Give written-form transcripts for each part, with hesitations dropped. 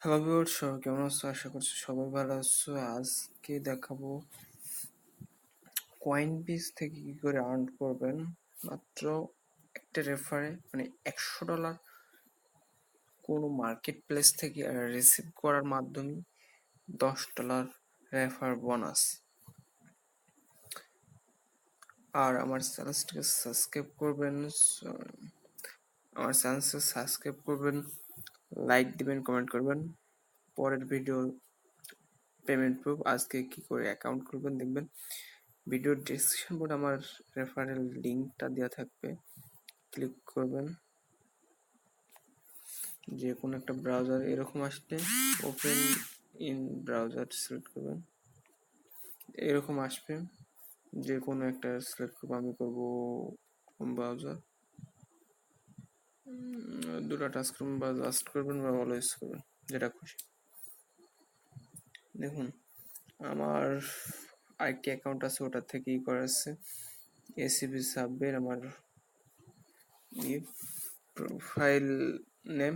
Hello viewers, সবাই কেমন আছো? আশা করছি সবাই ভালো আছো। আজকে দেখাবো কয়েনবেস থেকে কি করে আর্ন করবেন। মাত্র একটা রেফারে মানে $100 কোনো মার্কেট প্লেস থেকে রিসিভ করার মাধ্যমে $10 রেফার বোনাস। আর আমার চ্যানেলটাকে সাবস্ক্রাইব করবেন, লাইক দিবেন, কমেন্ট করবেন। পরের ভিডিও পেমেন্ট প্রুফ আজকে কি করে অ্যাকাউন্ট করবেন দেখবেন। ভিডিওর ডেসক্রিপশন বোর্ডে আমার রেফারেল লিঙ্কটা দেওয়া থাকবে, ক্লিক করবেন। যে কোনো একটা ব্রাউজার এরকম আসলে ওপেন ইন ব্রাউজার সিলেক্ট করবেন, এরকম আসবে। যে কোনো একটা সিলেক্ট করবো, আমি করবো ব্রাউজার। দুটো টাচ করবেন বা জাস্ট করবেন বা অলওয়েজ করবেন, যেটা খুশি। দেখুন আমার আরেকটি অ্যাকাউন্ট আছে, ওটা থেকেই করা আছে। এসিবি সাবের আমার প্রোফাইল নেম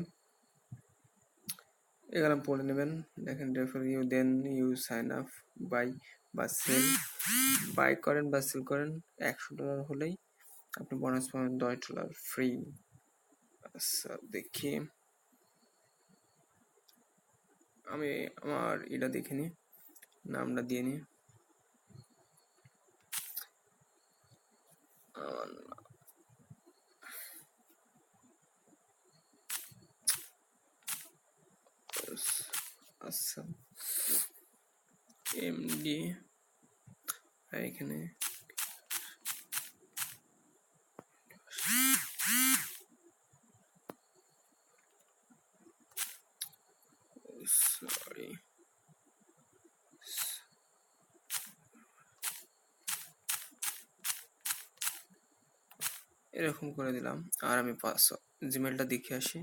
এখানে পড়ে নেবেন। দেখেন refer you, then you sign up, buy বা সেল। বাই করেন বা সেল করেন, $100 হলেই আপনি বোনাস পাবেন $10 ফ্রি। আচ্ছা দেখি, আমি আমার এটা দেখে নিই, নামটা দিয়ে নিই। আচ্ছা এমডি, এখানে সরি এরকম করে দিলাম। আর আমি জিমেলটা দেখে আসি।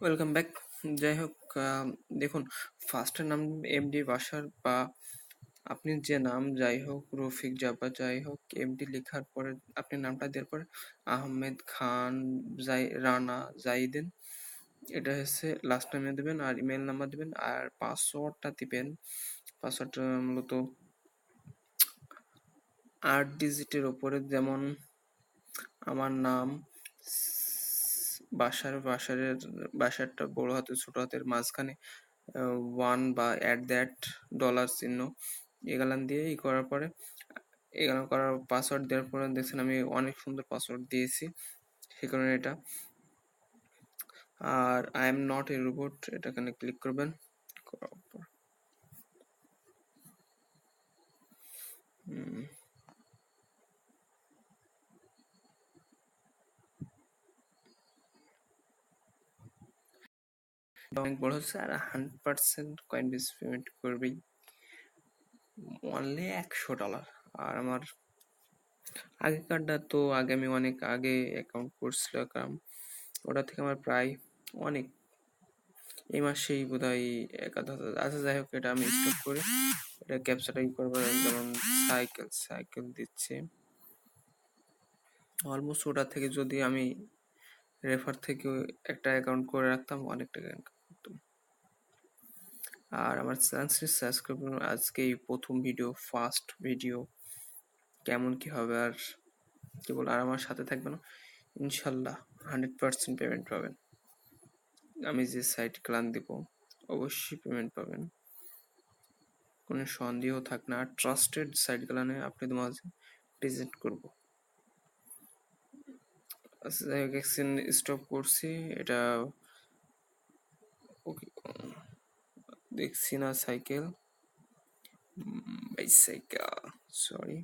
Welcome back. যাই হোক, দেখুন ফার্স্টের নাম এমডি বাসার বা আপনি যে নাম যাই হোক, রফিক জাবা যাই হোক, এমডি লেখার পরে আপনি নামটা দেওয়ার পরে আহমেদ খান রানা জাইদেন এটা হচ্ছে লাস্ট টাইমে দেবেন। আর ইমেল নাম্বার দেবেন আর পাসওয়ার্ডটা দিবেন। পাসওয়ার্ডটা মূলত 8 ডিজিটের ওপরে, যেমন আমার নাম, বাসারটা বড় হাতের ছোট হাতের, মাঝখানে 1 বা $@ চিহ্ন, এগুলান দিয়ে করার পরে এগুলো করার পাসওয়ার্ড দেওয়ার পরে দেখছেন আমি অনেক সুন্দর পাসওয়ার্ড দিয়েছি, সে কারণে এটা। আর I am not a robot, এটাখানে ক্লিক করবেন। করার পর অনেক বড় হচ্ছে। আর 100% কয়েনবেস পেমেন্ট করবেই, অনলি $100। আর আমার আগেকারটা তো আগে আমি অনেক আগে অ্যাকাউন্ট করছিলাম, ওটা থেকে আমার প্রায় অনেক এই মাসেই বোধ হয় 1000। আচ্ছা যাই হোক, এটা আমি স্টপ করে এটা ক্যাপচাটাই করবো। যেমন সাইকেল দিচ্ছে অলমোস্ট, ওটা থেকে যদি আমি রেফার থেকে একটা অ্যাকাউন্ট করে রাখতাম অনেক টাকা ইনকাম করতাম। আর আমার চ্যানেলটি সাবস্ক্রাইব করুন। আজকে এই প্রথম ভিডিও, ফার্স্ট ভিডিও, কেমন কি হবে আর কি বল। আর আমার সাথে থাকবেন, ইনশাল্লাহ 100% পেমেন্ট পাবেন। আমি যে সাইট ক্লান দিব অবশ্যই পেমেন্ট পাবেন, কোনো সন্দেহ থাক না। ট্রাস্টেড সাইট ক্লানে আপনাদের মাঝে প্রেজেন্ট করব। আচ্ছা যাই হোক, স্টপ করছি এটা। ওকে, দেখছি না cycle, bicycle, sorry.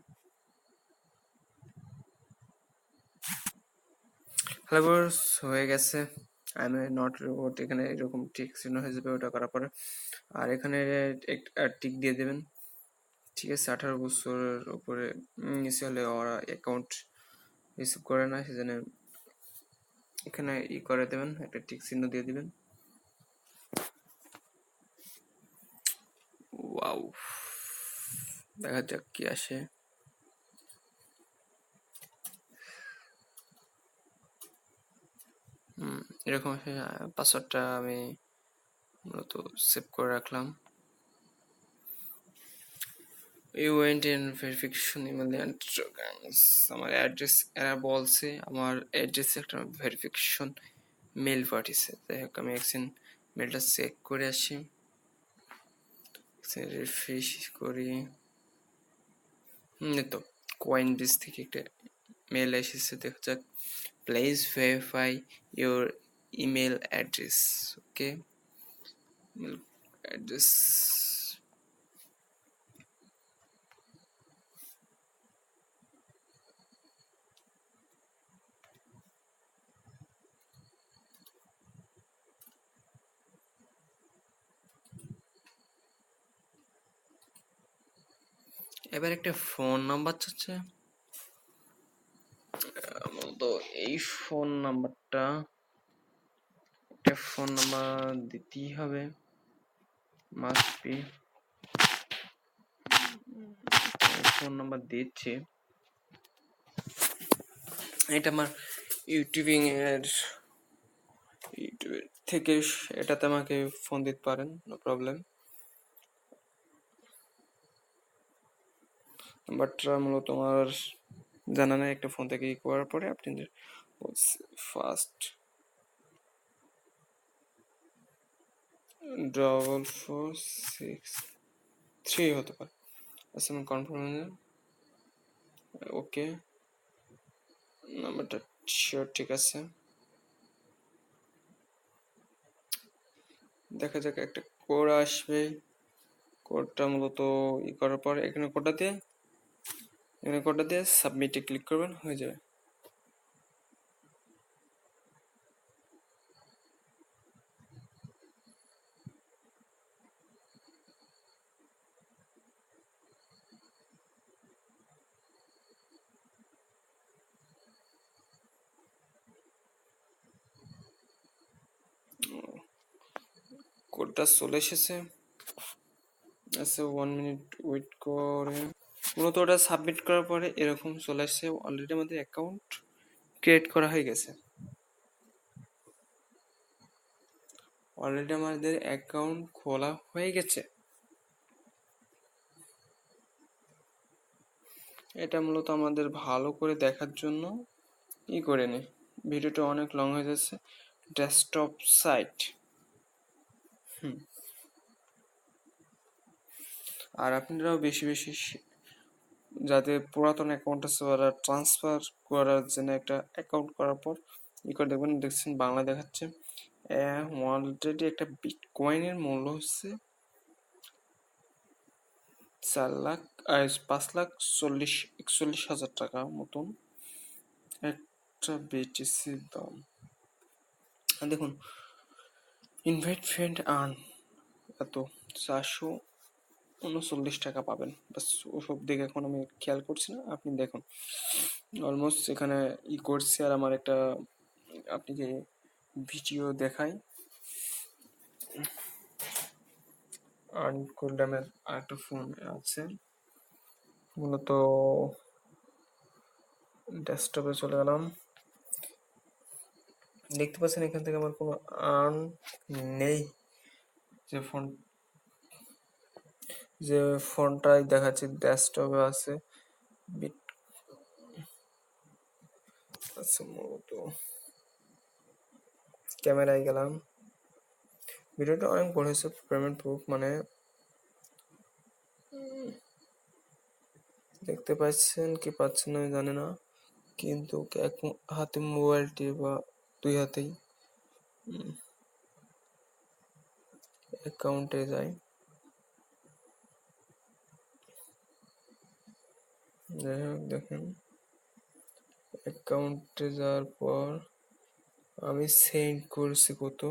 Hello viewers, হয়ে গেছে। আমি নট রোবট, এখানে এরকম টিক চিহ্ন হয়ে যাবে ওটা করার পরে। আর এখানে টিক দিয়ে দেবেন। ঠিক আছে, 18 বছরের উপরে নিচে হলে ওরা অ্যাকাউন্ট রিসিভ করে না, সেজন্য এখানে করে দেবেন, একটা টিক চিহ্ন দিয়ে দিবেন। ওয়াও, দেখা যাক কি আসে। এরকম পাসওয়ার্ডটা আমি মূলত সেভ করে রাখলাম। You went in verification email আমার অ্যাড্রেস এরা বলছে আমার অ্যাড্রেসে একটা ভেরিফিকেশন মেল পাঠিয়েছে। যাই হোক আমি একদিন মেলটা চেক করে আসি, রিফ্রেশ করি। তো কয়েনবেস থেকে একটা মেল এসেছে, দেখা যাক। Please verify your email address. Okay, email address. এবার একটা ফোন নাম্বার চাচ্ছে, তো এই ফোন নাম্বারটা একটা ফোন নাম্বার দিতেই হবে, মাস্ট বি। ফোন নাম্বার দিচ্ছি। এটা আমার ইউটিউবিং এর ইউটিউবের থেকে, এটাতে আমাকে ফোন দিতে পারেন, নো প্রবলেম। নাম্বারটা মূলত আমার জানা নেই, একটা ফোন থেকে করার পরে আপনি ফার্স্ট 4463 হতে পারে। আচ্ছা আমি কনফার্ম, ওকে নাম্বারটা শিওর, ঠিক আছে। দেখা যাক, একটা কোড আসবে। কোডটা মূলত করার পর এখানে কোডটা দিয়ে সাবমিটে ক্লিক করবেন, হয়ে যাবে। কোডটা চলে এসেছে। আচ্ছা 1 মিনিট ওয়েট করে, মূলত ওটা সাবমিট করার পরে এরকম চলে আসছে, অলরেডি আমাদের অ্যাকাউন্ট ক্রিয়েট করা হয়ে গেছে। অলরেডি আমাদের অ্যাকাউন্ট খোলা হয়ে গেছে। এটা মূলত আমাদের ভালো করে দেখার জন্য করে নি, ভিডিওটা অনেক লং হয়ে যাচ্ছে। ডেস্কটপ সাইট, আর আপনারাও বেশি বেশি যাদের পুরাতন অ্যাকাউন্ট আছে ওরা ট্রান্সফার করার জন্য একটা অ্যাকাউন্ট করার পর করে দেখবেন, দেখছেন বাংলা দেখাচ্ছে। অলরেডি একটা বিটকয়েনের মূল্য হচ্ছে 5,41,40,000 টাকা মতন একটা বিটিসির দাম। দেখুন, ইনভাইট ফ্রেন্ড আর্ন এত 439 টাকা পাবেন, বাস ওসব দিকে এখন আমি খেয়াল করছি না, আপনি দেখুন। অলমোস্ট এখানে করছি, আর আমার একটা আপনাকে ভিডিও দেখাই। আর্ন কুলডামের আরেকটা ফোন আছে, মূলত ডেস্কটপে চলে গেলাম। দেখতে পাচ্ছেন এখান থেকে আমার কোনো আর্ন নেই। যে ফোনটাই দেখাচ্ছে ডেস্কটপে আছে, আচ্ছা মূলত ক্যামেরায় গেলাম। ভিডিওটা অনেক বড় হয়েছে, পেমেন্ট প্রুফ মানে দেখতে পাচ্ছেন কি পাচ্ছেন না জানি না, কিন্তু এক হাতে মোবাইলটি বা দুই হাতেই অ্যাকাউন্টে যাই। যাই হোক দেখেন, অ্যাকাউন্টে যাওয়ার পর আমি সেন্ড করছি কত,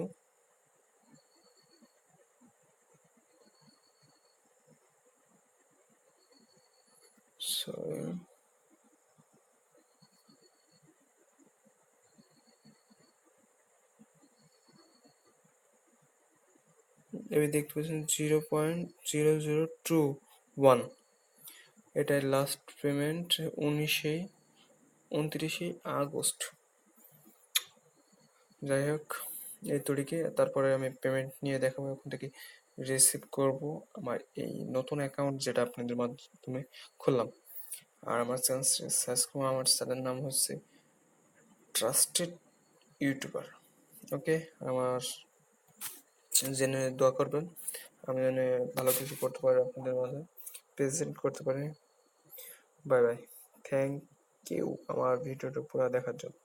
সরি এবার দেখতে পাচ্ছেন 0.0021, এটাই লাস্ট পেমেন্ট 29-29 আগস্ট। যাই হোক, এই তরিকে তারপরে আমি পেমেন্ট নিয়ে দেখাবো, ওখান থেকে রিসিভ করব আমার এই নতুন অ্যাকাউন্ট যেটা আপনাদের মাধ্যমে খুললাম। আর আমার চ্যানেল সাবস্ক্রাইব, আমার চ্যানেলের নাম হচ্ছে ট্রাস্টেড ইউটিউবার। ওকে, আমার জেনে দোয়া করবেন, আমি যেন ভালো কিছু করতে পারি, আপনাদের মাঝে প্রেজেন্ট করতে পারি। বাই বাই, থ্যাংক ইউ আমার ভিডিওটা পুরো দেখার জন্য।